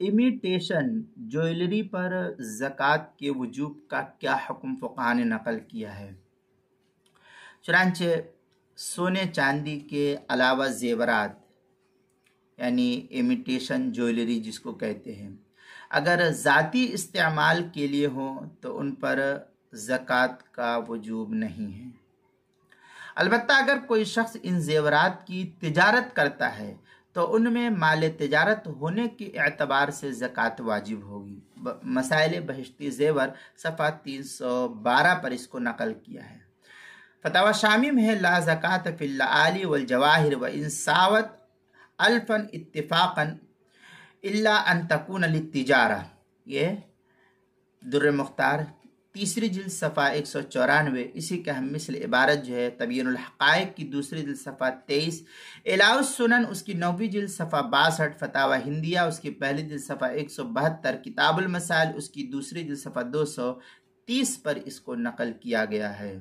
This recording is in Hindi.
इमिटेशन ज्वेलरी पर ज़कात के वजूब का क्या हुक्म फ़ुक़हा ने नकल किया है। चुनांचे सोने चांदी के अलावा ज़ेवरात यानी इमिटेशन ज्वेलरी जिसको कहते हैं, अगर ज़ाती इस्तेमाल के लिए हो तो उन पर ज़कात का वजूब नहीं है। अलबत्ता अगर कोई शख्स इन ज़ेवरात की तिजारत करता है तो उनमें माल तिजारत होने के एतबार से ज़कात वाजिब होगी। मसाइल बहिश्ती ज़ेवर सफ़ा 312 पर इसको नकल किया है। फतावा शामी में है ला ज़कात फिल आली वल जवाहिर व इंसावत अल्फन इत्तिफाकन इल्ला अन तकून लित्तिजारा। ये दुर्र मुख्तार तीसरी जिल्द सफ़ा 194। इसी का हम मिसल इबारत जो है तबयीनुल हक़ाइक़ की दूसरी जिल्द सफ़ा 23, इलाउस सुनन उसकी 9वीं जिल्द सफ़ा 62, फतावा हिंदिया उसकी पहली जिल्द सफ़ा 172, किताबुल मसाइल उसकी दूसरी जिल्द सफ़ा 230 पर इसको नकल किया गया है।